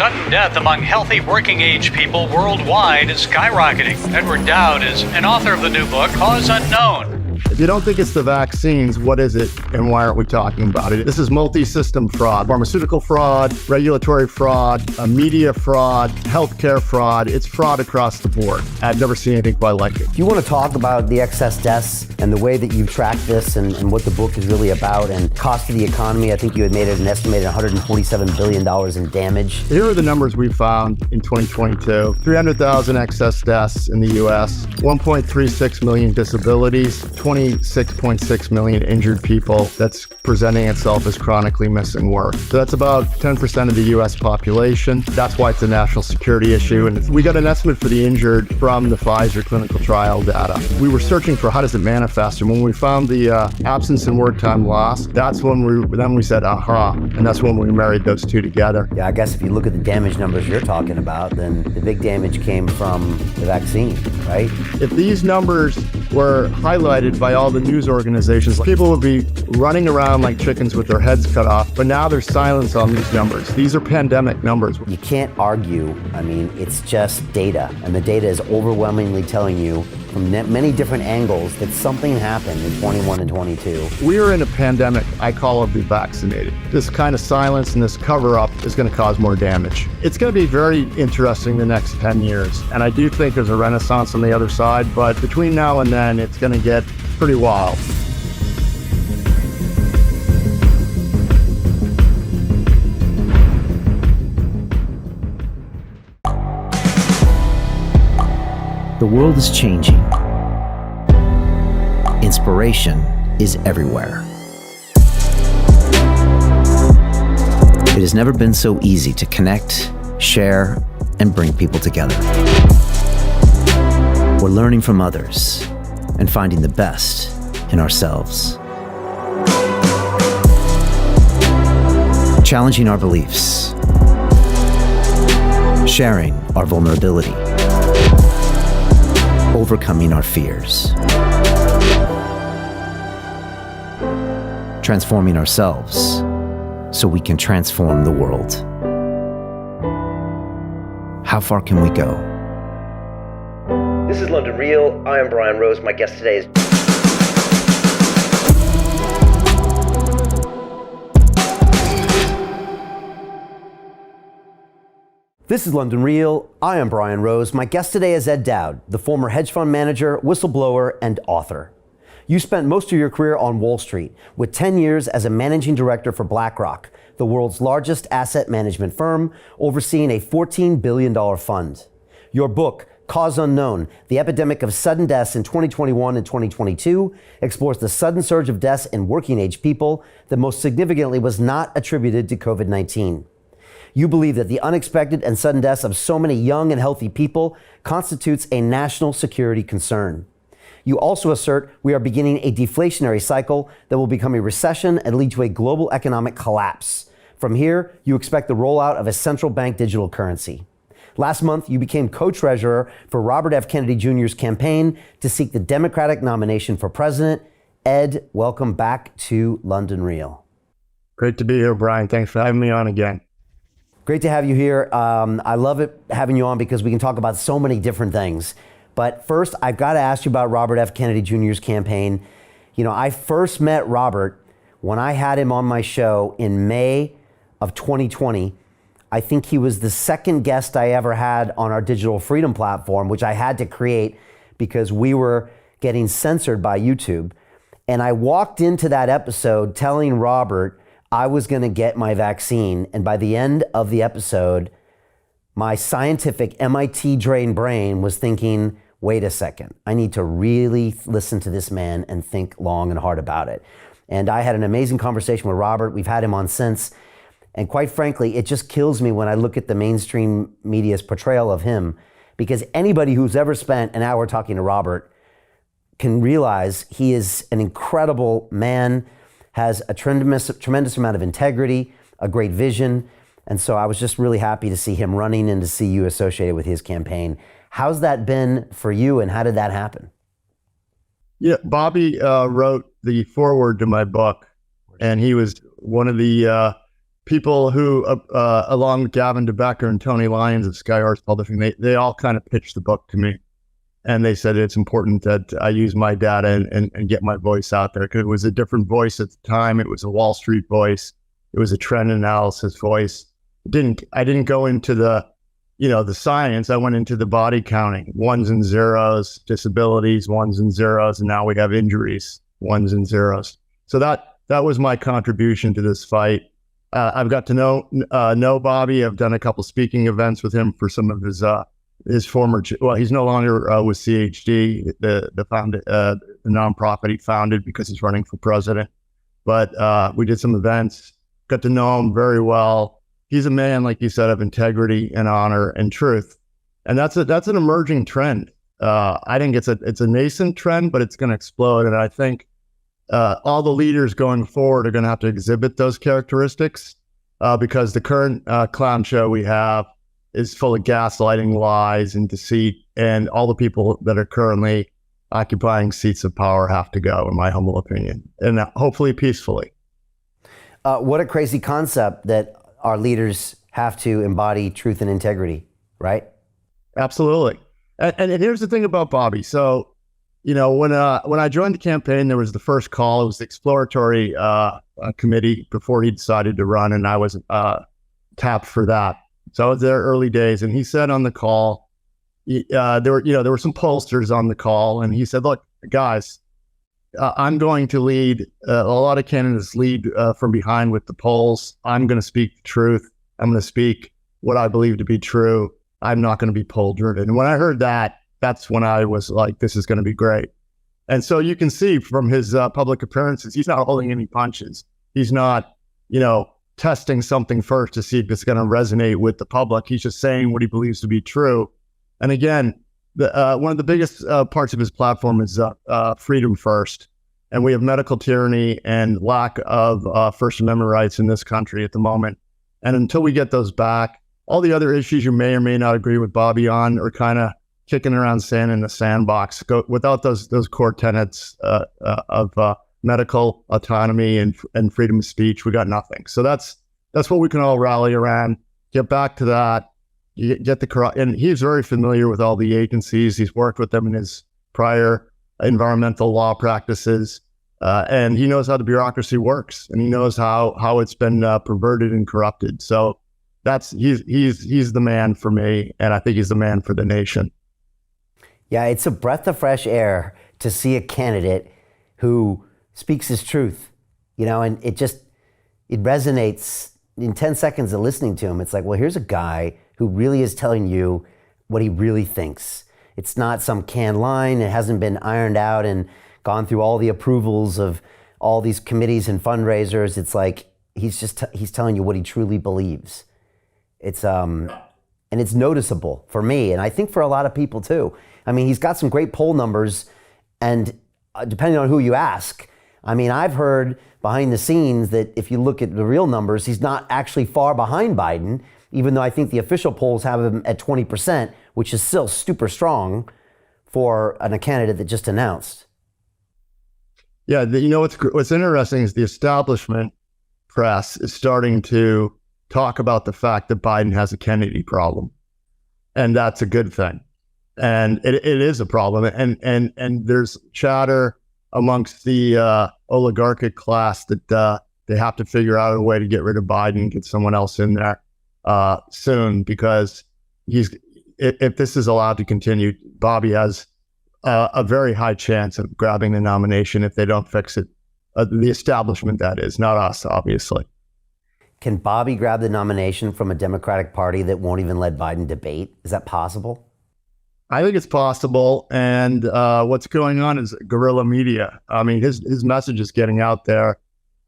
sudden death among healthy working age people worldwide is skyrocketing. Edward Dowd is an author of the new book, Cause Unknown. If you don't think it's the vaccines, what is it and why aren't we talking about it? This is multi-system fraud, pharmaceutical fraud, regulatory fraud, media fraud, healthcare fraud. It's fraud across the board. I've never seen anything quite like it. If you want to talk about the excess deaths and the way that you track this and what the book is really about and cost to the economy, I think you had made it an estimated $147 billion in damage. Here are the numbers we found in 2022. 300,000 excess deaths in the U.S., 1.36 million disabilities, 26.6 million injured people. That's presenting itself as chronically missing work. So that's about 10% of the U.S. population. That's why it's a national security issue. And we got an estimate for the injured from the Pfizer clinical trial data. We were searching for how does it manifest, and when we found the absence and work time loss, that's when we said, aha, and that's when we married those two together. Yeah, I guess if you look at the damage numbers you're talking about, then the big damage came from the vaccine, right? If these numbers were highlighted by all the news organizations, people would be running around like chickens with their heads cut off, but now there's silence on these numbers. These are pandemic numbers. You can't argue. I mean, it's just data, and the data is overwhelmingly telling you from many different angles that something happened in 21 and 22. We are in a pandemic. I call it be vaccinated. This kind of silence and this cover-up is going to cause more damage. It's going to be very interesting the next 10 years, and I do think there's a renaissance on the other side, but between now and then, it's going to get pretty wild. The world is changing. Inspiration is everywhere. It has never been so easy to connect, share, and bring people together. We're learning from others and finding the best in ourselves. Challenging our beliefs. Sharing our vulnerability. Overcoming our fears. Transforming ourselves so we can transform the world. How far can we go? This is London Real. I am Brian Rose. My guest today is... This is London Real. I am Brian Rose. My guest today is Ed Dowd, the former hedge fund manager, whistleblower, and author. You spent most of your career on Wall Street, with 10 years as a managing director for BlackRock, the world's largest asset management firm, overseeing a $14 billion fund. Your book, Cause Unknown, The Epidemic of Sudden Deaths in 2021 and 2022, explores the sudden surge of deaths in working-age people that most significantly was not attributed to COVID-19. You believe that the unexpected and sudden deaths of so many young and healthy people constitutes a national security concern. You also assert we are beginning a deflationary cycle that will become a recession and lead to a global economic collapse. From here, you expect the rollout of a central bank digital currency. Last month, you became co-treasurer for Robert F. Kennedy Jr.'s campaign to seek the Democratic nomination for president. Ed, welcome back to London Real. Great to be here, Brian. Thanks for having me on again. Great to have you here. I love it having you on because we can talk about so many different things. But first, I've got to ask you about Robert F. Kennedy Jr.'s campaign. You know, I first met Robert when I had him on my show in May of 2020. I think he was the second guest I ever had on our Digital Freedom platform, which I had to create because we were getting censored by YouTube. And I walked into that episode telling Robert I was going to get my vaccine. And by the end of the episode, my scientific MIT-trained brain was thinking, wait a second, I need to really listen to this man and think long and hard about it. And I had an amazing conversation with Robert. We've had him on since. And quite frankly, it just kills me when I look at the mainstream media's portrayal of him, because anybody who's ever spent an hour talking to Robert can realize he is an incredible man, has a tremendous amount of integrity, a great vision. And so I was just really happy to see him running and to see you associated with his campaign. How's that been for you, and how did that happen? Yeah, Bobby wrote the foreword to my book, and he was one of the people who, along with Gavin DeBecker and Tony Lyons of Sky Arts Publishing, they all kind of pitched the book to me. And they said it's important that I use my data and get my voice out there, because it was a different voice at the time. It was a Wall Street voice. It was a trend analysis voice. I didn't go into the science. I went into the body counting, ones and zeros, disabilities, ones and zeros, and now we have injuries, ones and zeros. So that was my contribution to this fight. I've got to know Bobby. I've done a couple speaking events with him for some of his former. Well, he's no longer with CHD, the nonprofit he founded, because he's running for president. But we did some events. Got to know him very well. He's a man, like you said, of integrity and honor and truth, and that's an emerging trend. I think it's a nascent trend, but it's going to explode. And I think all the leaders going forward are going to have to exhibit those characteristics, because the current clown show we have is full of gaslighting, lies, and deceit, and all the people that are currently occupying seats of power have to go, in my humble opinion, and hopefully peacefully. What a crazy concept that our leaders have to embody truth and integrity, right? Absolutely. And here's the thing about Bobby. So, when I joined the campaign, there was the first call. It was the exploratory committee before he decided to run, and I was tapped for that. So I was there early days, and he said on the call, there were some pollsters on the call, and he said, "Look, guys, I'm going to lead. A lot of candidates lead from behind with the polls. I'm going to speak the truth. I'm going to speak what I believe to be true. I'm not going to be poll driven." And when I heard that, that's when I was like, "This is going to be great." And so you can see from his public appearances, he's not holding any punches. He's not, testing something first to see if it's going to resonate with the public. He's just saying what he believes to be true. And again, one of the biggest parts of his platform is freedom first. And we have medical tyranny and lack of First Amendment rights in this country at the moment. And until we get those back, all the other issues you may or may not agree with Bobby on are kind of kicking around sand in the sandbox. Without those core tenets of medical autonomy and freedom of speech, we got nothing. So that's what we can all rally around. Get back to that. Get the and he's very familiar with all the agencies. He's worked with them in his prior environmental law practices, and he knows how the bureaucracy works, and he knows how it's been perverted and corrupted. So he's the man for me, and I think he's the man for the nation. Yeah, it's a breath of fresh air to see a candidate who speaks his truth, and it resonates in 10 seconds of listening to him. It's like, well, here's a guy who really is telling you what he really thinks. It's not some canned line. It hasn't been ironed out and gone through all the approvals of all these committees and fundraisers. It's like, he's telling you what he truly believes. It's, and it's noticeable for me. And I think for a lot of people too. I mean, he's got some great poll numbers, and depending on who you ask, I mean, I've heard behind the scenes that if you look at the real numbers, he's not actually far behind Biden, even though I think the official polls have him at 20%, which is still super strong for a candidate that just announced. Yeah, what's interesting is the establishment press is starting to talk about the fact that Biden has a Kennedy problem, and that's a good thing. And it is a problem, and there's chatter amongst the oligarchic class that they have to figure out a way to get rid of Biden and get someone else in there soon, because if this is allowed to continue, Bobby has a very high chance of grabbing the nomination if they don't fix it. The establishment, that is, not us, obviously. Can Bobby grab the nomination from a Democratic Party that won't even let Biden debate? Is that possible? I think it's possible, and what's going on is guerrilla media. I mean, his message is getting out there.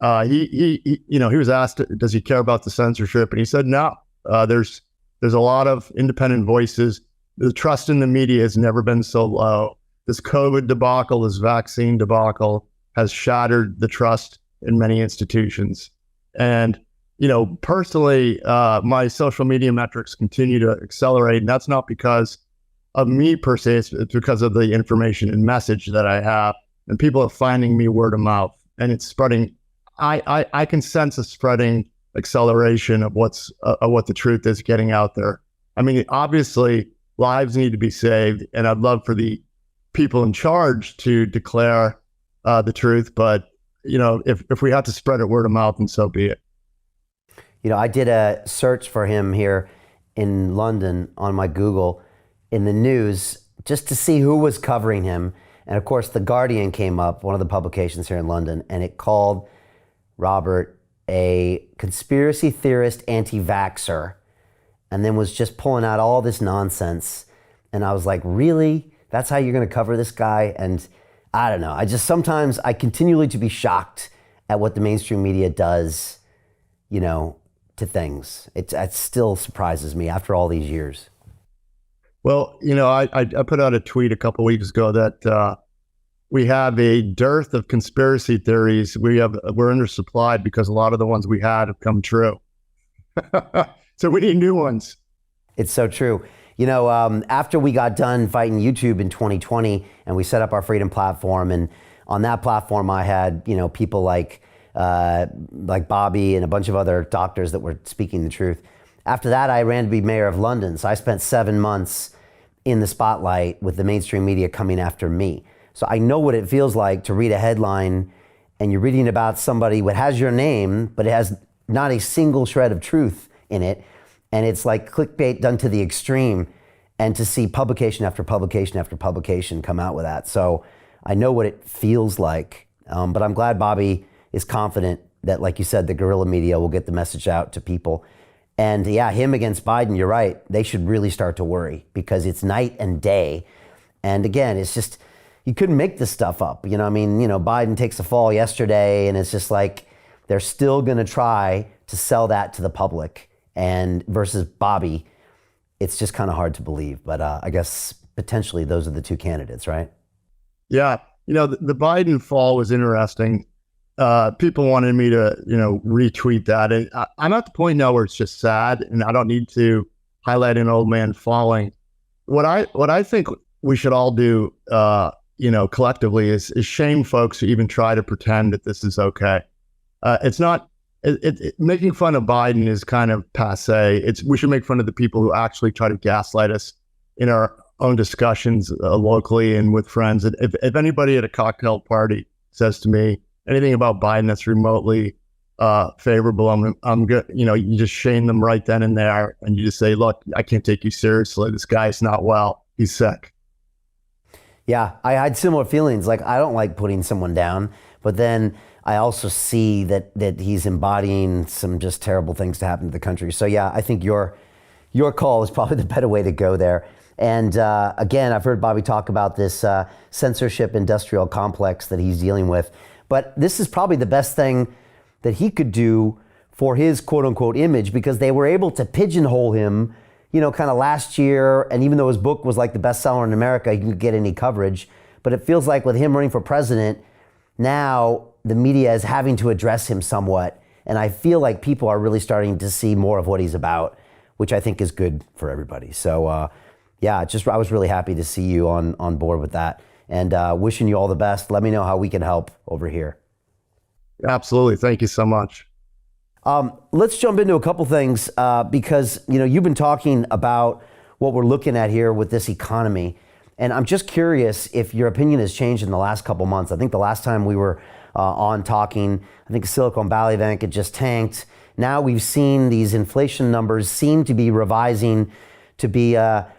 He was asked, does he care about the censorship, and he said no. There's a lot of independent voices. The trust in the media has never been so low. This COVID debacle, this vaccine debacle, has shattered the trust in many institutions. And personally, my social media metrics continue to accelerate, and that's not because of me per se, it's because of the information and message that I have, and people are finding me word of mouth, and it's spreading. I can sense it spreading acceleration of what the truth is getting out there. I mean, obviously, lives need to be saved, and I'd love for the people in charge to declare the truth. But if we have to spread it word of mouth, then so be it. I did a search for him here in London on my Google in the news just to see who was covering him. And of course, The Guardian came up, one of the publications here in London, and it called Robert a conspiracy theorist anti-vaxxer, and then was just pulling out all this nonsense. And I was like, really? That's how you're going to cover this guy? And I don't know. Sometimes I continually to be shocked at what the mainstream media does, to things. It still surprises me after all these years. Well, I put out a tweet a couple weeks ago that we have a dearth of conspiracy theories. We're undersupplied because a lot of the ones we had have come true. So we need new ones. It's so true. After we got done fighting YouTube in 2020 and we set up our Freedom platform, and on that platform I had, people like Bobby and a bunch of other doctors that were speaking the truth. After that, I ran to be mayor of London. So I spent 7 months in the spotlight with the mainstream media coming after me. So I know what it feels like to read a headline and you're reading about somebody that has your name, but it has not a single shred of truth in it. And it's like clickbait done to the extreme, and to see publication after publication after publication come out with that. So I know what it feels like, but I'm glad Bobby is confident that, like you said, the guerrilla media will get the message out to people. And yeah, him against Biden, you're right. They should really start to worry because it's night and day. And again, it's just, you couldn't make this stuff up. Biden takes a fall yesterday, and it's just like, they're still going to try to sell that to the public. And versus Bobby, it's just kind of hard to believe. But I guess potentially those are the two candidates, right? Yeah. The Biden fall was interesting. People wanted me to, retweet that. And I'm at the point now where it's just sad, and I don't need to highlight an old man falling. What I think we should all do, collectively is shame folks who even try to pretend that this is okay. It's not. Making fun of Biden is kind of passé. We should make fun of the people who actually try to gaslight us in our own discussions locally and with friends. If anybody at a cocktail party says to me anything about Biden that's remotely favorable, I'm good. You just shame them right then and there, and you just say, "Look, I can't take you seriously. This guy's not well. He's sick." Yeah, I had similar feelings. Like, I don't like putting someone down, but then I also see that he's embodying some just terrible things to happen to the country. So yeah, I think your call is probably the better way to go there. And again, I've heard Bobby talk about this censorship industrial complex that he's dealing with. But this is probably the best thing that he could do for his quote unquote image, because they were able to pigeonhole him, kind of last year. And even though his book was like the bestseller in America, he didn't get any coverage. But it feels like with him running for president, now the media is having to address him somewhat. And I feel like people are really starting to see more of what he's about, which I think is good for everybody. So I was really happy to see you on board with that, and wishing you all the best. Let me know how we can help over here. Absolutely. Thank you so much. Let's jump into a couple things because, you've been talking about what we're looking at here with this economy. And I'm just curious if your opinion has changed in the last couple months. I think the last time we were on talking, I think Silicon Valley Bank had just tanked. Now we've seen these inflation numbers seem to be revising to be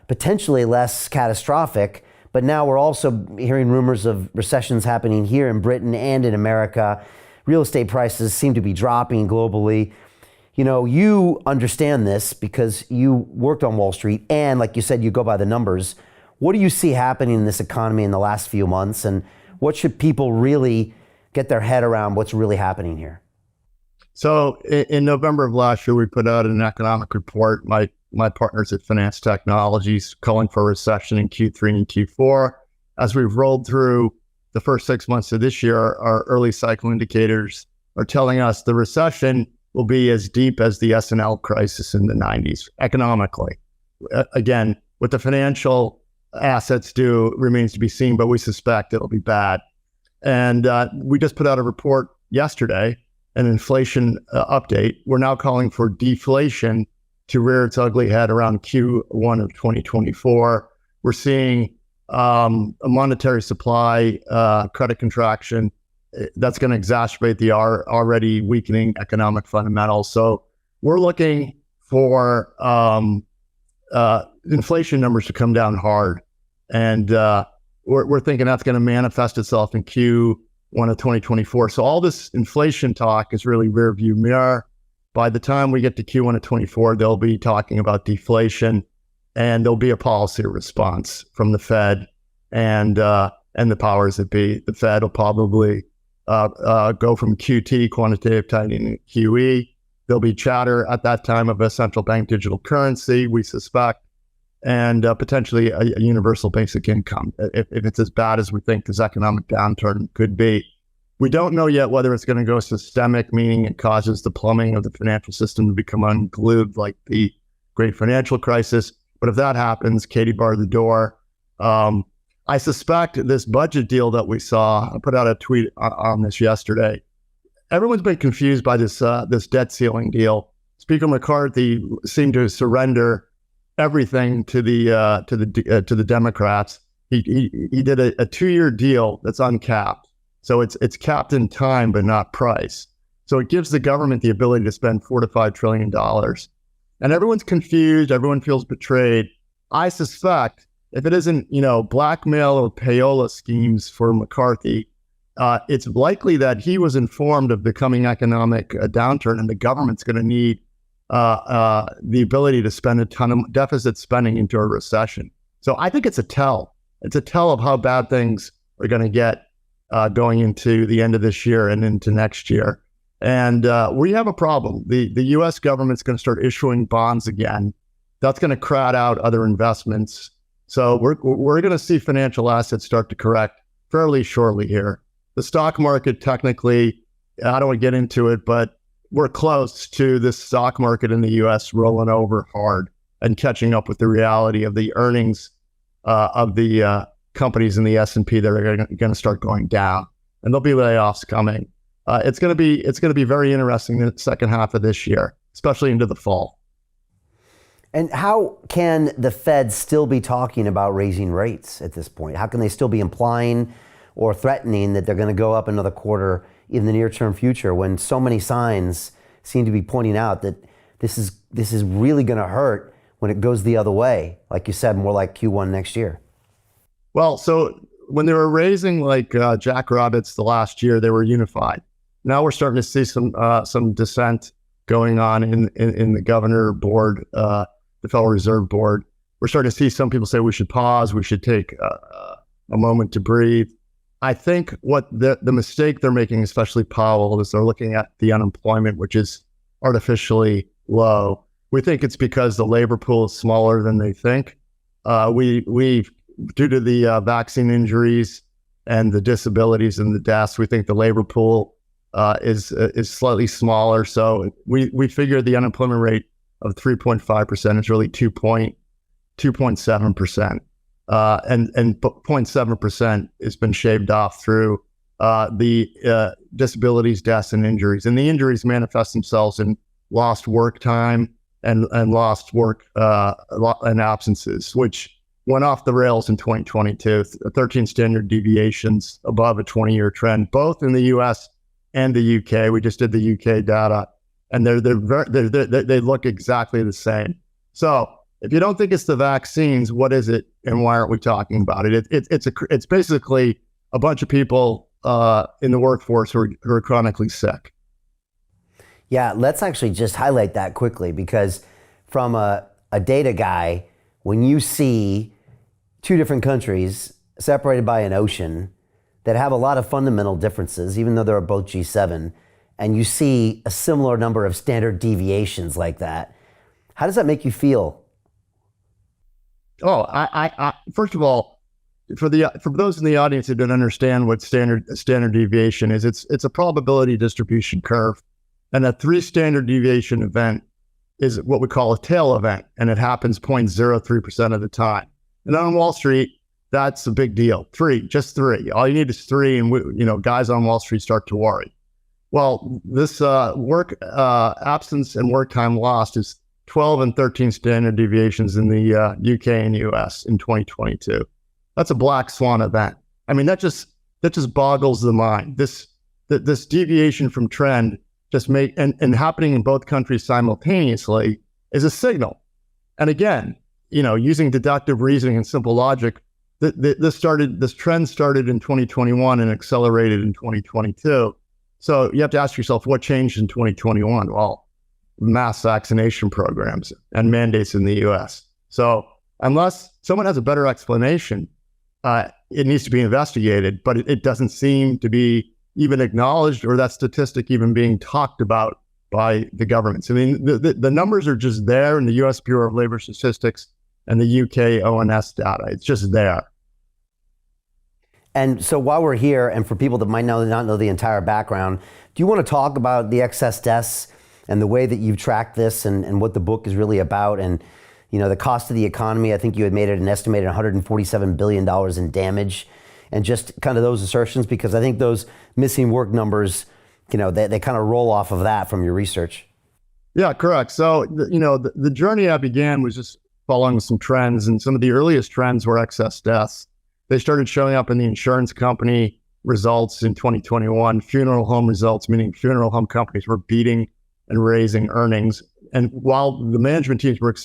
potentially less catastrophic. But now we're also hearing rumors of recessions happening here in Britain and in America. Real estate prices seem to be dropping globally. You understand this because you worked on Wall Street, and like you said, you go by the numbers. What do you see happening in this economy in the last few months, and what should people really get their head around what's really happening here? So in November of last year, we put out an economic report. My partners at Phinance Technologies calling for a recession in Q3 and Q4. As we've rolled through the first 6 months of this year, our early cycle indicators are telling us the recession will be as deep as the S&L crisis in the 90s economically. Again, what the financial assets do remains to be seen, but we suspect it'll be bad. And we just put out a report yesterday an inflation update. We're now calling for deflation to rear its ugly head around Q1 of 2024. We're seeing a monetary supply credit contraction that's going to exacerbate the already weakening economic fundamentals. So we're looking for inflation numbers to come down hard. And we're thinking that's going to manifest itself in Q1 of 2024. So all this inflation talk is really rear view mirror. By the time we get to Q1 of 24, they'll be talking about deflation, and there'll be a policy response from the Fed and the powers that be. The Fed will probably go from QT, quantitative tightening, to QE. There'll be chatter at that time of a central bank digital currency, we suspect, and potentially a universal basic income, if it's as bad as we think this economic downturn could be. We don't know yet whether it's going to go systemic, meaning it causes the plumbing of the financial system to become unglued like the great financial crisis. But if that happens, Katie barred the door. I suspect this budget deal that we saw, I put out a tweet on this yesterday. Everyone's been confused by this debt ceiling deal. Speaker McCarthy seemed to surrender everything to the Democrats. He did a 2-year deal that's uncapped. So it's capped in time, but not price. So it gives the government the ability to spend $4 to $5 trillion. And everyone's confused. Everyone feels betrayed. I suspect if it isn't, blackmail or payola schemes for McCarthy, it's likely that he was informed of the coming economic downturn, and the government's going to need the ability to spend a ton of deficit spending into a recession. So I think it's a tell. It's a tell of how bad things are going to get going into the end of this year and into next year. And we have a problem. The U.S. government's going to start issuing bonds again. That's going to crowd out other investments. So we're going to see financial assets start to correct fairly shortly here. The stock market, technically, I don't want to get into it, but we're close to this stock market in the U.S. rolling over hard and catching up with the reality of the earnings of the companies in the S&P that are going to start going down, and there'll be layoffs coming. It's going to be very interesting in the second half of this year, especially into the fall. And how can the Fed still be talking about raising rates at this point? How can they still be implying or threatening that they're going to go up another quarter in the near-term future when so many signs seem to be pointing out that this is really going to hurt when it goes the other way? Like you said, more like Q1 next year. Well, so when they were raising like jackrabbits the last year, they were unified. Now we're starting to see some dissent going on in the governor board, the Federal Reserve Board. We're starting to see some people say we should pause, we should take a moment to breathe. I think what the mistake they're making, especially Powell, is they're looking at the unemployment, which is artificially low. We think it's because the labor pool is smaller than they think. We've due to the vaccine injuries and the disabilities and the deaths, we think the labor pool is slightly smaller. So we figure the unemployment rate of 3.5% is really 2.7%. And 0.7% has been shaved off through the disabilities, deaths, and injuries. And the injuries manifest themselves in lost work time and lost work and absences, which went off the rails in 2022, 13 standard deviations above a 20-year trend, both in the U.S. and the UK. We just did the UK data, and they look exactly the same. So if you don't think it's the vaccines, what is it, and why aren't we talking about it? It's basically a bunch of people in the workforce who are chronically sick. Yeah, let's actually just highlight that quickly, because from a data guy, when you see two different countries separated by an ocean that have a lot of fundamental differences, even though they're both G7, and you see a similar number of standard deviations like that, how does that make you feel? Oh, I first of all, for those in the audience who don't understand what standard deviation is, it's a probability distribution curve, and a 3 standard deviation event is what we call a tail event, and it happens 0.03% of the time. And on Wall Street, that's a big deal. 3, just 3. All you need is 3, and guys on Wall Street start to worry. Well, this work absence and work time lost is 12 and 13 standard deviations in the UK and US in 2022. That's a black swan event. I mean, that just boggles the mind. This deviation from trend just and happening in both countries simultaneously is a signal. And again, using deductive reasoning and simple logic, this trend started in 2021 and accelerated in 2022. So you have to ask yourself, what changed in 2021? Well, mass vaccination programs and mandates in the US. So unless someone has a better explanation, it needs to be investigated, but it doesn't seem to be even acknowledged or that statistic even being talked about by the governments. I mean, the numbers are just there in the US Bureau of Labor Statistics and the UK ONS data. It's just there. And so while we're here, and for people that might not know the entire background, do you want to talk about the excess deaths and the way that you've tracked this and what the book is really about and the cost of the economy? I think you had made it an estimated $147 billion in damage, and just kind of those assertions, because I think those missing work numbers, they kind of roll off of that from your research. Yeah, correct. So, the journey I began was just following some trends, and some of the earliest trends were excess deaths. They started showing up in the insurance company results in 2021, funeral home results, meaning funeral home companies were beating and raising earnings. And while the management teams were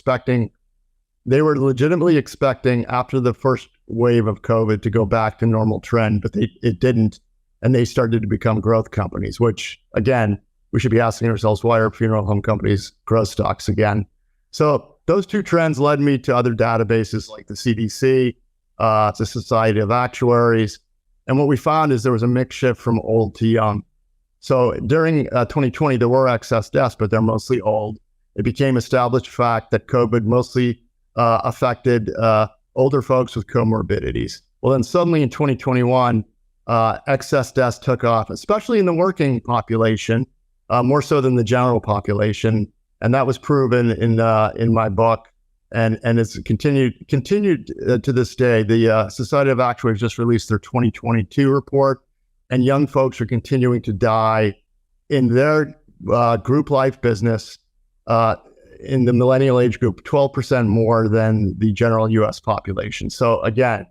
they were legitimately expecting after the first wave of COVID to go back to normal trend, but it didn't. And they started to become growth companies, which again, we should be asking ourselves, why are funeral home companies growth stocks again? So those two trends led me to other databases like the CDC, the Society of Actuaries. And what we found is there was a mix shift from old to young. So during 2020, there were excess deaths, but they're mostly old. It became established fact that COVID mostly affected older folks with comorbidities. Well, then suddenly in 2021, excess deaths took off, especially in the working population, more so than the general population. And that was proven in my book. And it's continued to this day. The Society of Actuaries just released their 2022 report, and young folks are continuing to die in their group life business in the millennial age group, 12% more than the general US population. So again,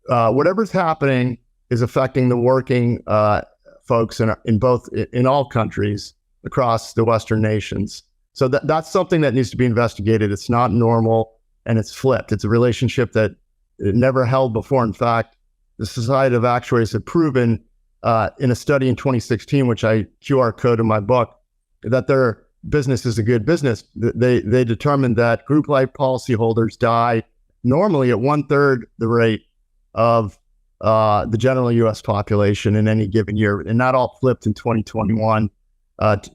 whatever's happening is affecting the working folks in all countries across the Western nations. So that's something that needs to be investigated. It's not normal, and it's flipped. It's a relationship that it never held before. In fact, the Society of Actuaries had proven in a study in 2016, which I QR code in my book, that their business is a good business. They determined that group life policyholders die normally at 1/3 the rate of the general US population in any given year. And that all flipped in 2021.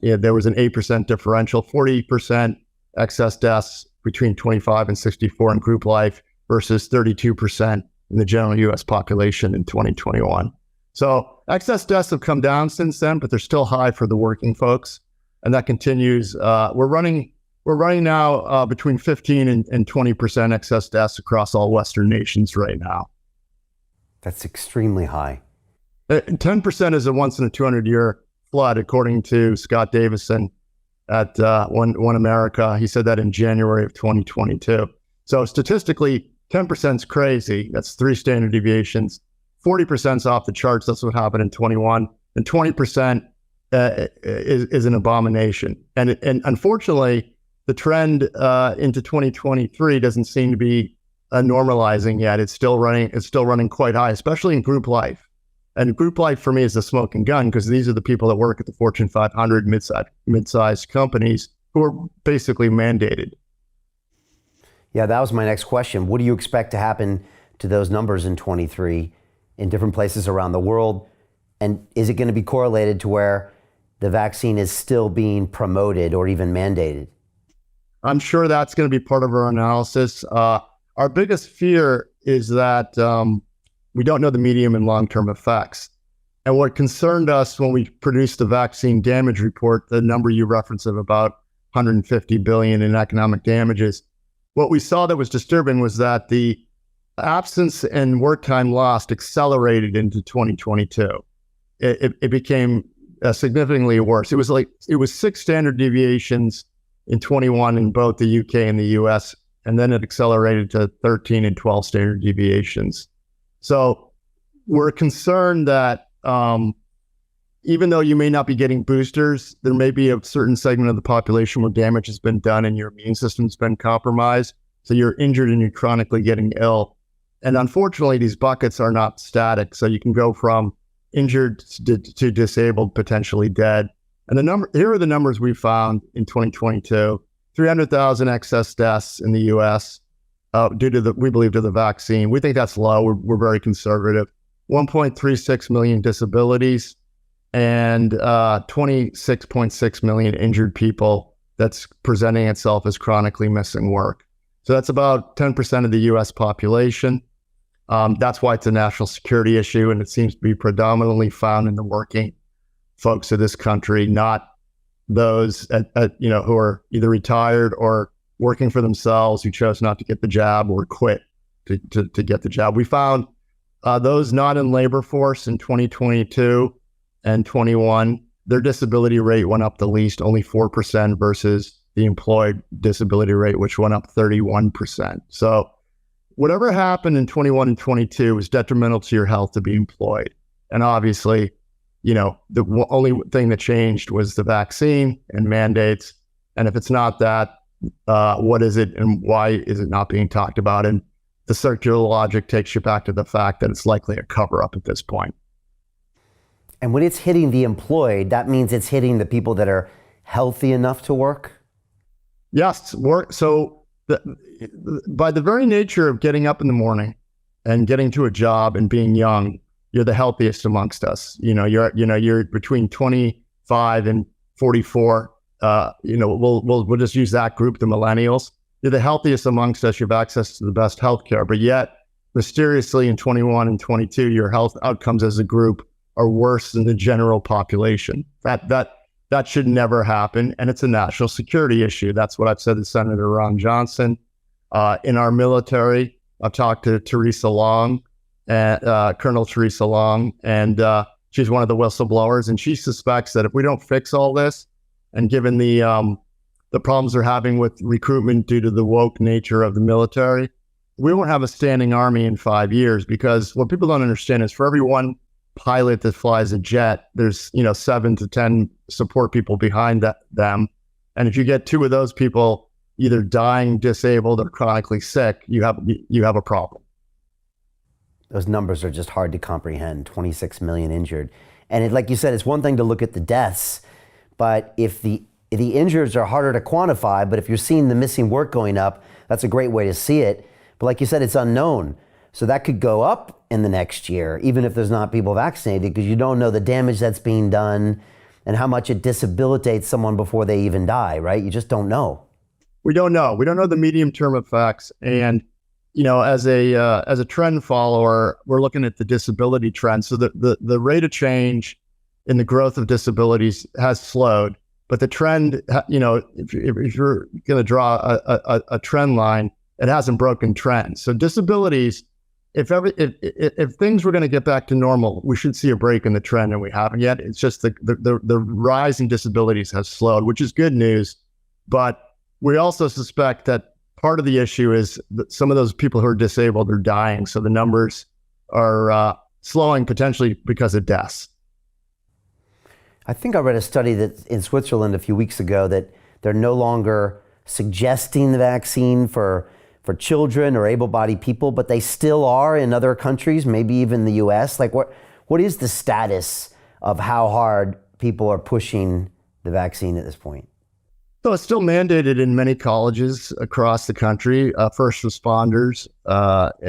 There was an 8% differential, 40% excess deaths between 25 and 64 in group life versus 32% in the general US population in 2021. So excess deaths have come down since then, but they're still high for the working folks. And that continues. We're running now between 15 and 20% excess deaths across all Western nations right now. That's extremely high. 10% is a once in a 200-year flood, according to Scott Davison at One America. He said that in January of 2022. So statistically, 10% is crazy. That's 3 standard deviations. 40% is off the charts. That's what happened in 21. And 20% is an abomination. And unfortunately, the trend into 2023 doesn't seem to be normalizing yet. It's still running quite high, especially in group life. And group life for me is the smoking gun, because these are the people that work at the Fortune 500 mid-sized companies who are basically mandated. Yeah, that was my next question. What do you expect to happen to those numbers in 23 in different places around the world? And is it going to be correlated to where the vaccine is still being promoted or even mandated? I'm sure that's going to be part of our analysis. Our biggest fear is that we don't know the medium and long-term effects. And what concerned us when we produced the vaccine damage report, the number you referenced of about 150 billion in economic damages, what we saw that was disturbing was that the absence and work time lost accelerated into 2022. It became significantly worse. It was 6 standard deviations in 21 in both the UK and the US, and then it accelerated to 13 and 12 standard deviations. So we're concerned that even though you may not be getting boosters, there may be a certain segment of the population where damage has been done and your immune system's been compromised. So you're injured and you're chronically getting ill. And unfortunately, these buckets are not static. So you can go from injured to disabled, potentially dead. And here are the numbers we found in 2022: 300,000 excess deaths in the U.S. Due to we believe to the vaccine. We think that's low. We're very conservative. 1.36 million disabilities and 26.6 million injured people that's presenting itself as chronically missing work. So that's about 10% of the U.S. population. That's why it's a national security issue, and it seems to be predominantly found in the working folks of this country, not those who are either retired or working for themselves who chose not to get the jab or quit to get the job. We found those not in labor force in 2022 and 21, their disability rate went up the least, only 4% versus the employed disability rate, which went up 31%. So whatever happened in 21 and 22 was detrimental to your health to be employed. And obviously, the only thing that changed was the vaccine and mandates. And if it's not that, what is it and why is it not being talked about? And the circular logic takes you back to the fact that it's likely a cover-up at this point. And when it's hitting the employed, that means it's hitting the people that are healthy enough to work? Yes, work. So by the very nature of getting up in the morning and getting to a job and being young, you're the healthiest amongst us. You're between 25 and 44. We'll just use that group, the millennials. You're the healthiest amongst us. You have access to the best healthcare, but yet mysteriously in 21 and 22, your health outcomes as a group are worse than the general population. That should never happen, and it's a national security issue. That's what I've said to Senator Ron Johnson. In our military, I've talked to Teresa Long, Colonel Teresa Long, and she's one of the whistleblowers, and she suspects that if we don't fix all this, and given the problems they're having with recruitment due to the woke nature of the military, we won't have a standing army in 5 years, because what people don't understand is for every one pilot that flies a jet, there's 7 to 10 support people behind them. And if you get 2 of those people either dying, disabled, or chronically sick, you have a problem. Those numbers are just hard to comprehend. 26 million injured. And like you said, it's one thing to look at the deaths, but if the injuries are harder to quantify, but if you're seeing the missing work going up, that's a great way to see it. But like you said, it's unknown. So that could go up in the next year, even if there's not people vaccinated, because you don't know the damage that's being done and how much it disabilitates someone before they even die, right? You just don't know. We don't know. We don't know the medium-term effects. And, as a trend follower, we're looking at the disability trend. So the rate of change in the growth of disabilities has slowed, but the trend, if you're going to draw a trend line, it hasn't broken trend. So disabilities, if things were going to get back to normal, we should see a break in the trend, and we haven't yet. It's just the rise in disabilities has slowed, which is good news. But we also suspect that part of the issue is that some of those people who are disabled are dying. So the numbers are slowing potentially because of deaths. I think I read a study that in Switzerland a few weeks ago that they're no longer suggesting the vaccine for children or able-bodied people, but they still are in other countries, maybe even the US. Like what is the status of how hard people are pushing the vaccine at this point? So it's still mandated in many colleges across the country. First responders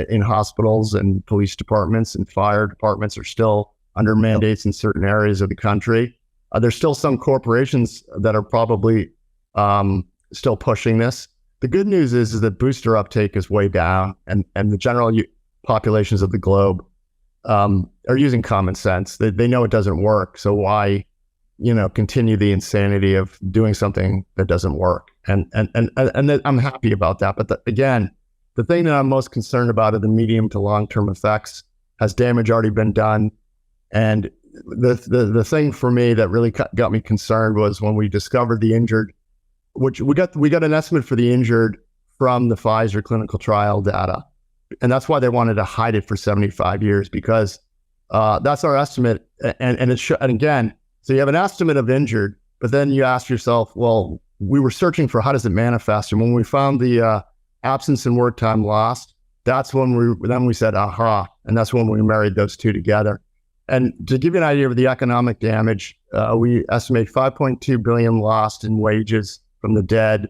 in hospitals and police departments and fire departments are still under mandates in certain areas of the country. There's still some corporations that are probably still pushing this. The good news is that booster uptake is way down, and the general populations of the globe are using common sense. They know it doesn't work, so why, continue the insanity of doing something that doesn't work? And I'm happy about that. But again, the thing that I'm most concerned about are the medium to long-term effects. Has damage already been done? And the thing for me that really got me concerned was when we discovered the injured, which we got an estimate for the injured from the Pfizer clinical trial data. And that's why they wanted to hide it for 75 years, because that's our estimate. And again, so you have an estimate of injured, but then you ask yourself, well, we were searching for how does it manifest? And when we found the absence and work time lost, that's when we said, aha. And that's when we married those two together. And to give you an idea of the economic damage, we estimate 5.2 billion lost in wages from the dead,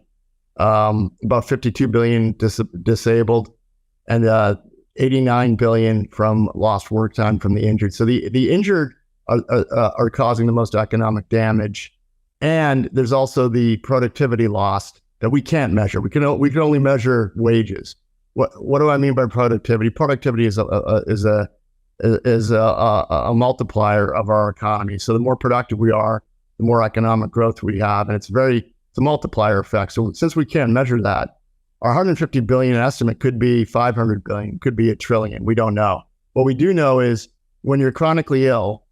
about 52 billion disabled, and 89 billion from lost work time from the injured. So the injured are causing the most economic damage. And there's also the productivity lost that we can't measure. We can only measure wages. What do I mean by productivity? Productivity is a multiplier of our economy. So the more productive we are, the more economic growth we have, and it's a multiplier effect. So since we can't measure that, our 150 billion estimate could be 500 billion, could be $1 trillion. We don't know. What we do know is when you're chronically ill,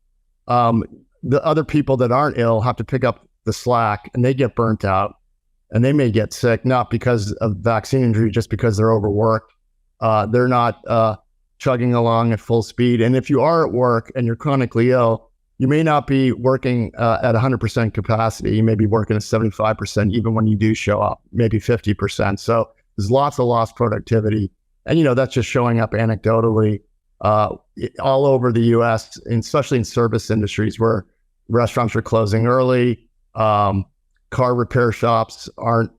the other people that aren't ill have to pick up the slack, and they get burnt out, and they may get sick, not because of vaccine injury, just because they're overworked. They're not chugging along at full speed. And if you are at work and you're chronically ill, you may not be working at 100% capacity. You may be working at 75%, even when you do show up, maybe 50%. So there's lots of lost productivity. And, that's just showing up anecdotally all over the US, and especially in service industries where restaurants are closing early. Car repair shops aren't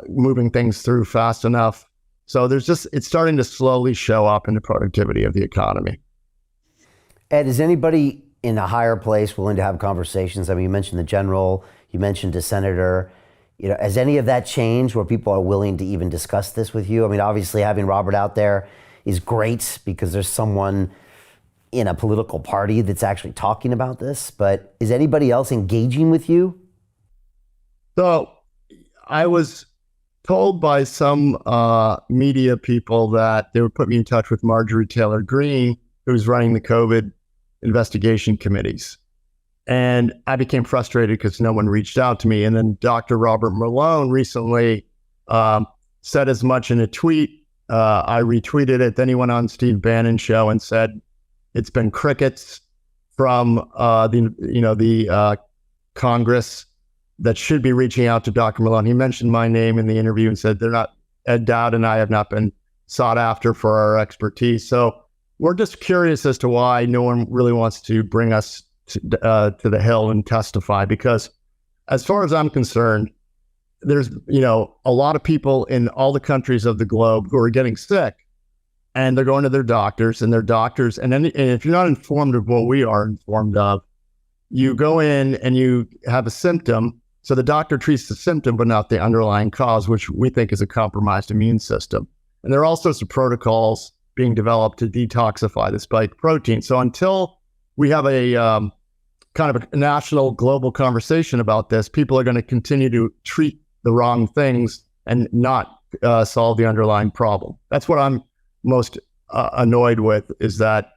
moving things through fast enough. So it's starting to slowly show up in the productivity of the economy. Ed, is anybody in a higher place willing to have conversations? I mean, you mentioned the general, you mentioned the senator. Has any of that changed where people are willing to even discuss this with you? I mean, obviously having Robert out there is great because there's someone in a political party that's actually talking about this, but is anybody else engaging with you? So I was told by some media people that they would put me in touch with Marjorie Taylor Greene, who's running the COVID investigation committees. And I became frustrated because no one reached out to me. And then Dr. Robert Malone recently said as much in a tweet. I retweeted it. Then he went on Steve Bannon's show and said, it's been crickets from the Congress that should be reaching out to Dr. Malone. He mentioned my name in the interview and said Ed Dowd and I have not been sought after for our expertise. So we're just curious as to why no one really wants to bring us to the Hill and testify, because as far as I'm concerned, there's a lot of people in all the countries of the globe who are getting sick, and they're going to their doctors, and if you're not informed of what we are informed of, you go in and you have a symptom. So the doctor treats the symptom, but not the underlying cause, which we think is a compromised immune system. And there are all sorts of protocols being developed to detoxify the spike protein. So until we have a kind of a national global conversation about this, people are going to continue to treat the wrong things and not solve the underlying problem. That's what I'm most annoyed with, is that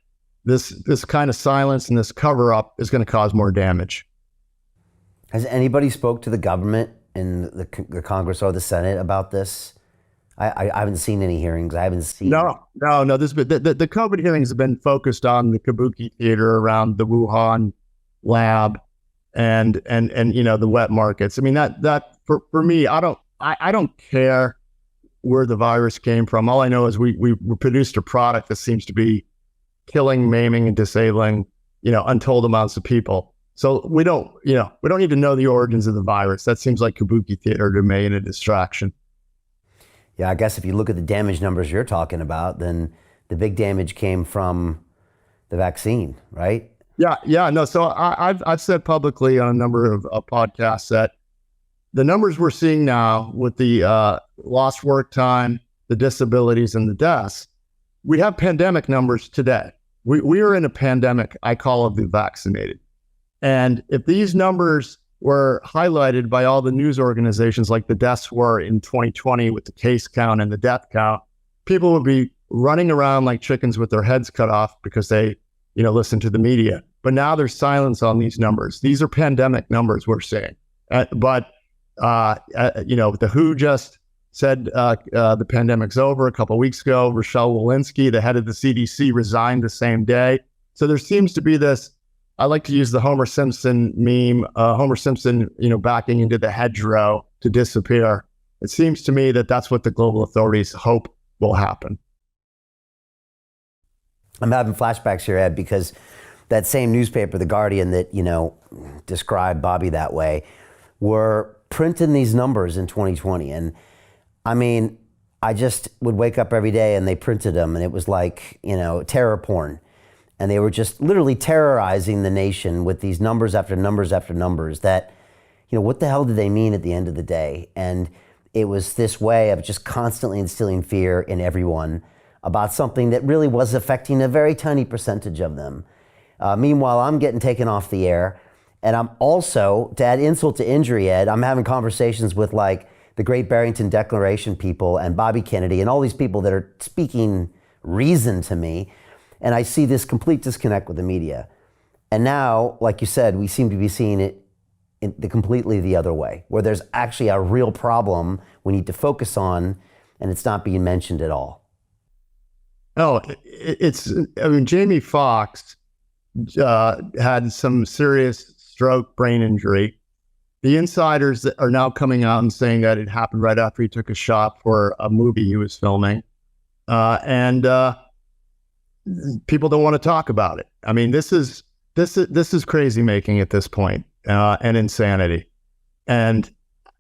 this kind of silence and this cover up is going to cause more damage. Has anybody spoke to the government in the Congress or the Senate about this? I haven't seen any hearings. I haven't seen. No. The COVID hearings have been focused on the Kabuki theater around the Wuhan lab and the wet markets. I mean, that for me, I don't care where the virus came from. All I know is we produced a product that seems to be killing, maiming, and disabling, untold amounts of people. So we don't even know the origins of the virus. That seems like Kabuki theater to me and a distraction. Yeah, I guess if you look at the damage numbers you're talking about, then the big damage came from the vaccine, right? Yeah, no. So I've said publicly on a number of podcasts that the numbers we're seeing now with the lost work time, the disabilities, and the deaths, we have pandemic numbers today. We are in a pandemic, I call it the vaccinated. And if these numbers were highlighted by all the news organizations like the deaths were in 2020 with the case count and the death count, people would be running around like chickens with their heads cut off because they, listen to the media. but now there's silence on these numbers. These are pandemic numbers we're seeing. But the WHO just said the pandemic's over a couple of weeks ago. Rochelle Walensky, the head of the CDC, resigned the same day. So there seems to be this, I like to use the Homer Simpson meme, Homer Simpson, backing into the hedgerow to disappear. It seems to me that that's what the global authorities hope will happen. I'm having flashbacks here, Ed, because that same newspaper, The Guardian, that, described Bobby that way, were printing these numbers in 2020. And I mean, I just would wake up every day and they printed them, and it was like, terror porn. And they were just literally terrorizing the nation with these numbers after numbers after numbers that, what the hell did they mean at the end of the day? And it was this way of just constantly instilling fear in everyone about something that really was affecting a very tiny percentage of them. Meanwhile, I'm getting taken off the air. And I'm also, to add insult to injury, Ed, I'm having conversations with like the Great Barrington Declaration people and Bobby Kennedy and all these people that are speaking reason to me. And I see this complete disconnect with the media. And now, like you said, we seem to be seeing it completely the other way, where there's actually a real problem we need to focus on, and it's not being mentioned at all. No, Jamie Foxx had some serious stroke, brain injury. The insiders are now coming out and saying that it happened right after he took a shot for a movie he was filming. And people don't want to talk about it. I mean, this is crazy making at this point, and insanity. And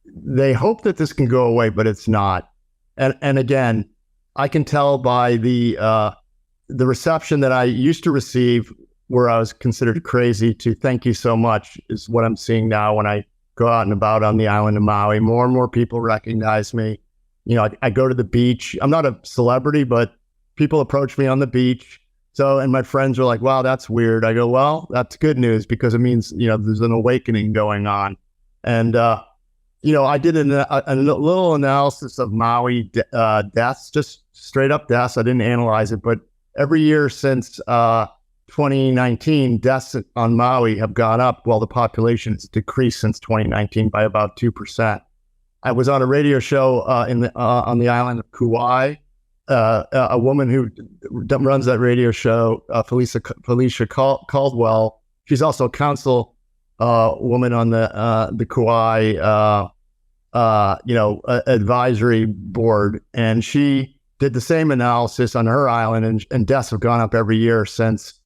they hope that this can go away, but it's not. And again, I can tell by the reception that I used to receive, where I was considered crazy, to thank you so much, is what I'm seeing now when I go out and about on the island of Maui. More and more people recognize me. I go to the beach. I'm not a celebrity, but people approach me on the beach. So, and my friends are like, wow, that's weird. I go, well, that's good news, because it means, there's an awakening going on. And, I did a little analysis of Maui deaths, just straight up deaths. I didn't analyze it, but every year since 2019, deaths on Maui have gone up while the population has decreased since 2019 by about 2%. I was on a radio show on the island of Kauai. A woman who runs that radio show, Felicia Caldwell, she's also a council woman on the Kauai advisory board, and she did the same analysis on her island, and deaths have gone up every year since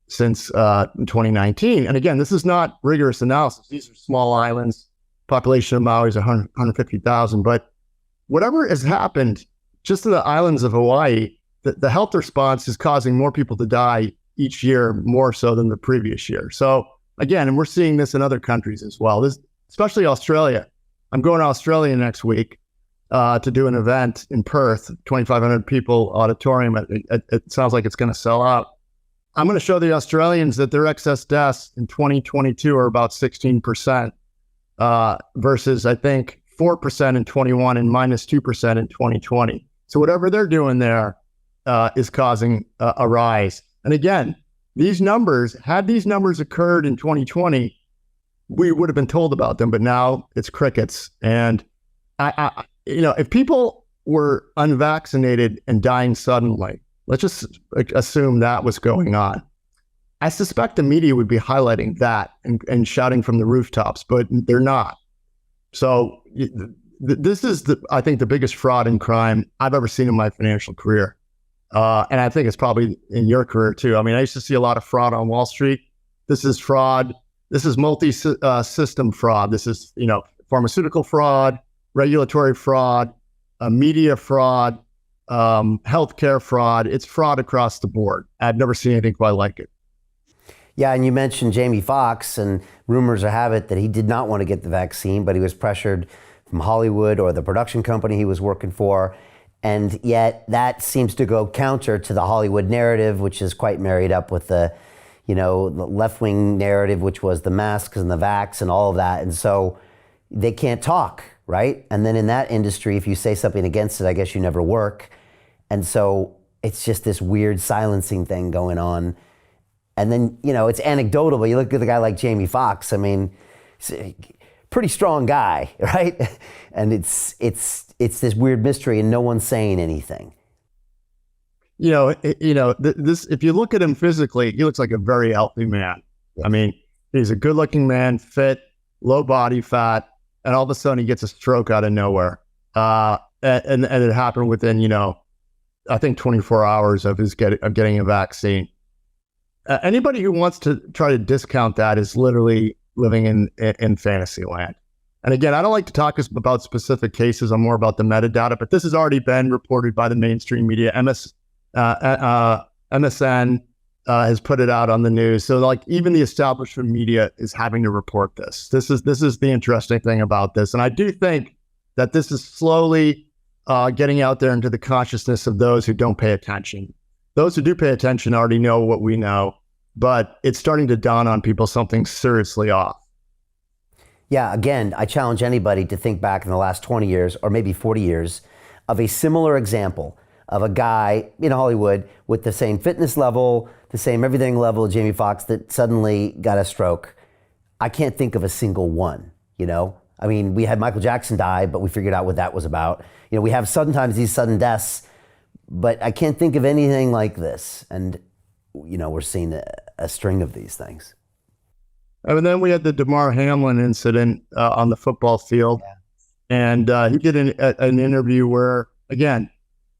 2019. And again, this is not rigorous analysis. These are small islands. Population of Maui is 150,000. But whatever has happened just in the islands of Hawaii, the health response is causing more people to die each year, more so than the previous year. So again, and we're seeing this in other countries as well, especially Australia. I'm going to Australia next week to do an event in Perth, 2,500 people auditorium. It sounds like it's going to sell out. I'm going to show the Australians that their excess deaths in 2022 are about 16%, versus, I think, 4% in 21 and minus 2% in 2020. So whatever they're doing there is causing a rise. And again, had these numbers occurred in 2020, we would have been told about them, but now it's crickets. And if people were unvaccinated and dying suddenly, let's just assume that was going on, I suspect the media would be highlighting that and shouting from the rooftops, but they're not. So this is, I think, the biggest fraud and crime I've ever seen in my financial career. And I think it's probably in your career too. I mean, I used to see a lot of fraud on Wall Street. This is fraud. This is multi-system fraud. This is, pharmaceutical fraud, regulatory fraud, media fraud, healthcare fraud. It's fraud across the board. I've never seen anything quite like it. Yeah, and you mentioned Jamie Foxx, and rumors have it that he did not want to get the vaccine, but he was pressured from Hollywood or the production company he was working for. And yet that seems to go counter to the Hollywood narrative, which is quite married up with the left-wing narrative, which was the masks and the vax and all of that. And so they can't talk, right? And then in that industry, if you say something against it, I guess you never work. And so it's just this weird silencing thing going on. And then, it's anecdotal, but you look at the guy like Jamie Foxx, I mean, he's a pretty strong guy, right? And it's this weird mystery and no one's saying anything. This, if you look at him physically, he looks like a very healthy man. I mean, he's a good looking man, fit, low body fat, and all of a sudden he gets a stroke out of nowhere. And it happened within, I think 24 hours of getting a vaccine. Anybody who wants to try to discount that is literally living in fantasy land. And again, I don't like to talk about specific cases. I'm more about the metadata, but this has already been reported by the mainstream media. MSN has put it out on the news. So like even the establishment media is having to report this. This is the interesting thing about this. And I do think that this is slowly getting out there into the consciousness of those who don't pay attention. Those who do pay attention already know what we know, but it's starting to dawn on people something seriously off. Yeah, again, I challenge anybody to think back in the last 20 years or maybe 40 years of a similar example of a guy in Hollywood with the same fitness level, the same everything level of Jamie Foxx that suddenly got a stroke. I can't think of a single one, I mean, we had Michael Jackson die, but we figured out what that was about. We have sometimes these sudden deaths, but I can't think of anything like this. And, we're seeing a string of these things. And then we had the Damar Hamlin incident on the football field. Yeah. And he did an interview where, again,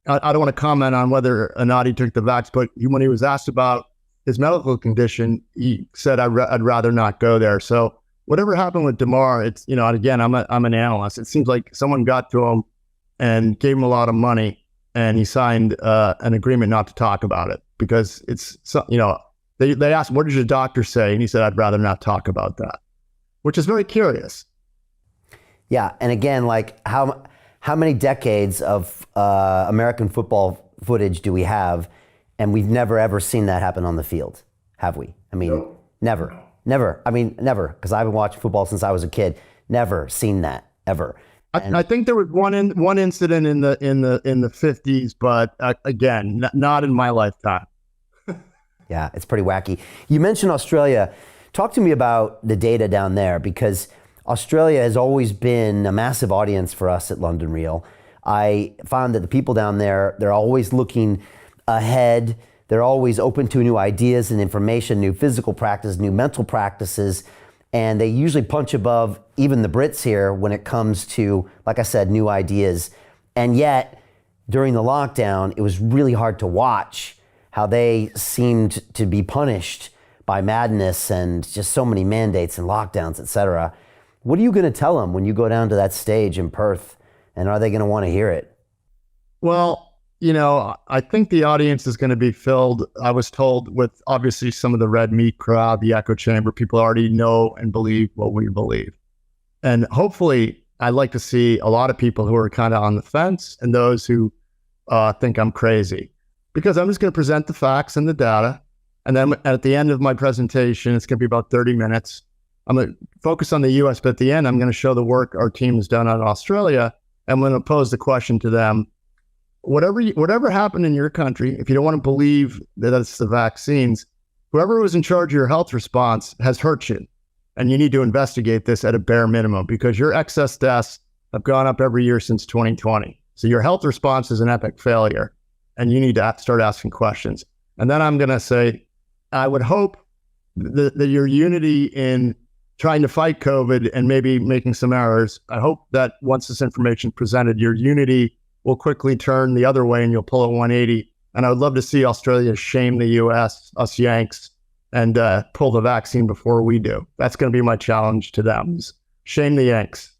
I don't want to comment on whether or not he took the vax, but when he was asked about his medical condition, he said, I'd rather not go there. So whatever happened with Damar, it's, and again, I'm an analyst. It seems like someone got to him and gave him a lot of money and he signed an agreement not to talk about it because it's, they asked, what did your doctor say? And he said, I'd rather not talk about that, which is very curious. Yeah. And again, like how many decades of American football footage do we have? And we've never, ever seen that happen on the field, have we? I mean, no. Never. I mean, never, because I've been watching football since I was a kid. Never seen that, ever. I think there was one incident in the 50s, but again, not in my lifetime. Yeah, it's pretty wacky. You mentioned Australia. Talk to me about the data down there, because Australia has always been a massive audience for us at London Real. I found that the people down there, they're always looking ahead. They're always open to new ideas and information, new physical practice, new mental practices. And they usually punch above even the Brits here when it comes to, like I said, new ideas. And yet, during the lockdown, it was really hard to watch how they seemed to be punished by madness and just so many mandates and lockdowns, et cetera. What are you going to tell them when you go down to that stage in Perth? And are they going to want to hear it? Well, I think the audience is going to be filled, I was told, with obviously some of the red meat crowd, the echo chamber. People already know and believe what we believe. And hopefully, I'd like to see a lot of people who are kind of on the fence and those who think I'm crazy. Because I'm just going to present the facts and the data. And then at the end of my presentation, it's going to be about 30 minutes. I'm going to focus on the U.S., but at the end, I'm going to show the work our team has done on Australia. I'm going to pose the question to them. Whatever happened in your country, if you don't want to believe that it's the vaccines, whoever was in charge of your health response has hurt you. And you need to investigate this at a bare minimum because your excess deaths have gone up every year since 2020. So your health response is an epic failure and you need to start asking questions. And then I'm going to say, I would hope that your unity in trying to fight COVID and maybe making some errors, I hope that once this information presented, your unity will quickly turn the other way and you'll pull a 180. And I would love to see Australia shame the US, us Yanks, and pull the vaccine before we do. That's going to be my challenge to them. Shame the Yanks.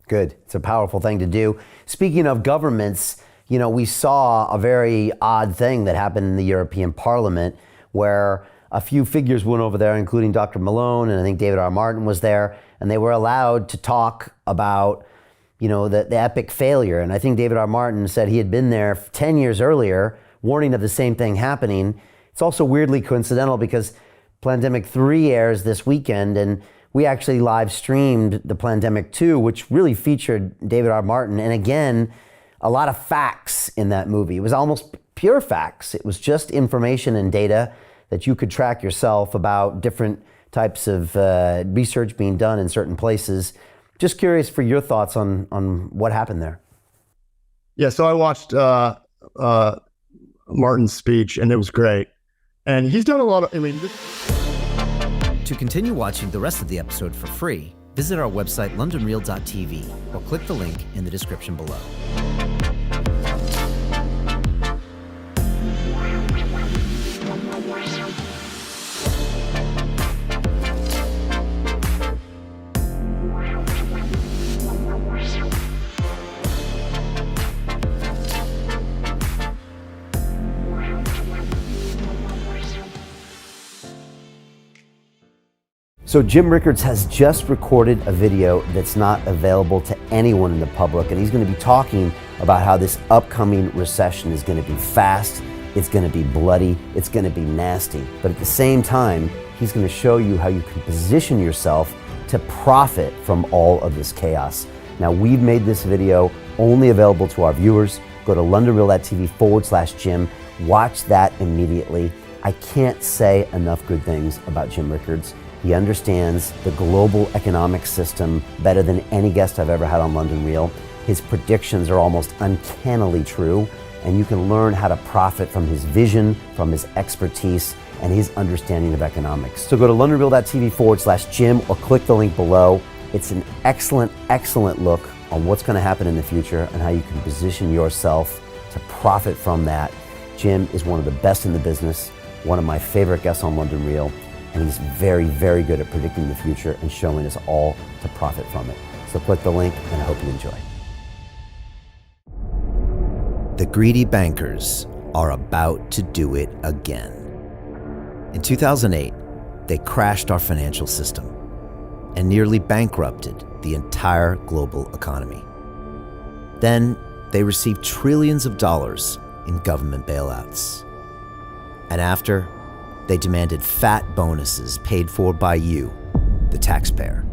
Good. It's a powerful thing to do. Speaking of governments, we saw a very odd thing that happened in the European Parliament where a few figures went over there, including Dr. Malone, and I think David R. Martin was there, and they were allowed to talk about the epic failure. And I think David R. Martin said he had been there 10 years earlier, warning of the same thing happening. It's also weirdly coincidental because Plandemic 3 airs this weekend, and we actually live streamed the Plandemic 2, which really featured David R. Martin. And again, a lot of facts in that movie. It was almost pure facts. It was just information and data that you could track yourself about different types of research being done in certain places. Just curious for your thoughts on what happened there. Yeah, so I watched Martin's speech, and it was great. And he's done a lot of, To continue watching the rest of the episode for free, visit our website londonreal.tv or click the link in the description below. So Jim Rickards has just recorded a video that's not available to anyone in the public, and he's going to be talking about how this upcoming recession is going to be fast, it's going to be bloody, it's going to be nasty. But at the same time, he's going to show you how you can position yourself to profit from all of this chaos. Now, we've made this video only available to our viewers. Go to londonreal.tv/Jim. Watch that immediately. I can't say enough good things about Jim Rickards. He understands the global economic system better than any guest I've ever had on London Real. His predictions are almost uncannily true, and you can learn how to profit from his vision, from his expertise, and his understanding of economics. So go to londonreal.tv/Jim or click the link below. It's an excellent, excellent look on what's going to happen in the future and how you can position yourself to profit from that. Jim is one of the best in the business, one of my favorite guests on London Real, and he's very, very good at predicting the future and showing us all to profit from it. So click the link, and I hope you enjoy. The greedy bankers are about to do it again. In 2008, they crashed our financial system and nearly bankrupted the entire global economy. Then they received trillions of dollars in government bailouts. And after, they demanded fat bonuses paid for by you, the taxpayer.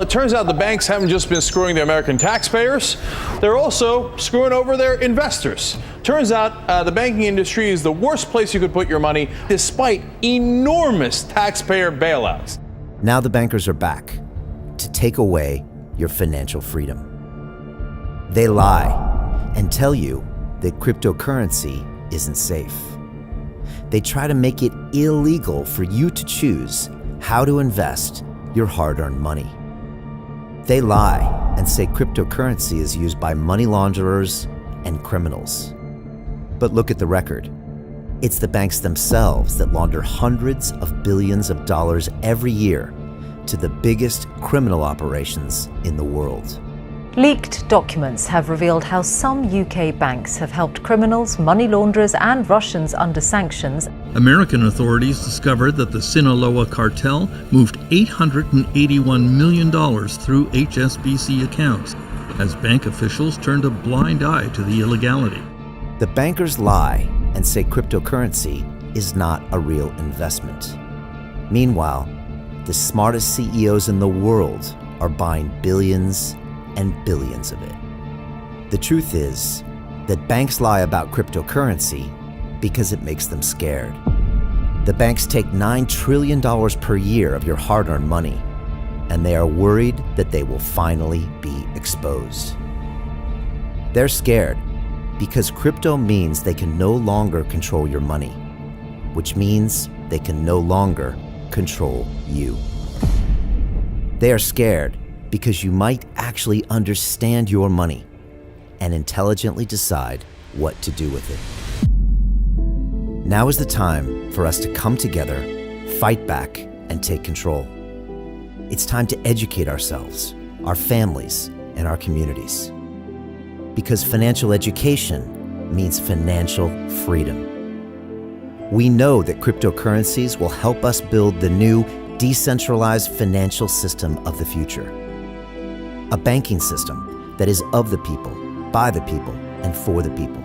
It turns out the banks haven't just been screwing the American taxpayers, they're also screwing over their investors. Turns out the banking industry is the worst place you could put your money, despite enormous taxpayer bailouts. Now the bankers are back to take away your financial freedom. They lie and tell you that cryptocurrency isn't safe. They try to make it illegal for you to choose how to invest your hard-earned money. They lie and say cryptocurrency is used by money launderers and criminals. But look at the record. It's the banks themselves that launder hundreds of billions of dollars every year to the biggest criminal operations in the world. Leaked documents have revealed how some UK banks have helped criminals, money launderers and Russians under sanctions. American authorities discovered that the Sinaloa cartel moved $881 million through HSBC accounts as bank officials turned a blind eye to the illegality. The bankers lie and say cryptocurrency is not a real investment. Meanwhile, the smartest CEOs in the world are buying billions and billions of it. The truth is that banks lie about cryptocurrency because it makes them scared. The banks take $9 trillion per year of your hard-earned money, and they are worried that they will finally be exposed. They're scared because crypto means they can no longer control your money, which means they can no longer control you. They are scared because you might actually understand your money and intelligently decide what to do with it. Now is the time for us to come together, fight back, and take control. It's time to educate ourselves, our families, and our communities. Because financial education means financial freedom. We know that cryptocurrencies will help us build the new decentralized financial system of the future. A banking system that is of the people, by the people, and for the people.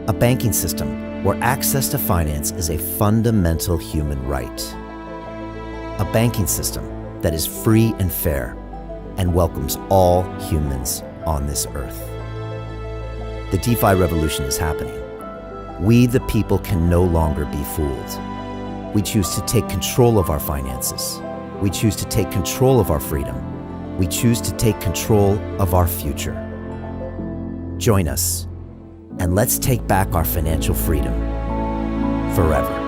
A banking system where access to finance is a fundamental human right. A banking system that is free and fair and welcomes all humans on this earth. The DeFi revolution is happening. We, the people, can no longer be fooled. We choose to take control of our finances. We choose to take control of our freedom. We choose to take control of our future. Join us, and let's take back our financial freedom forever.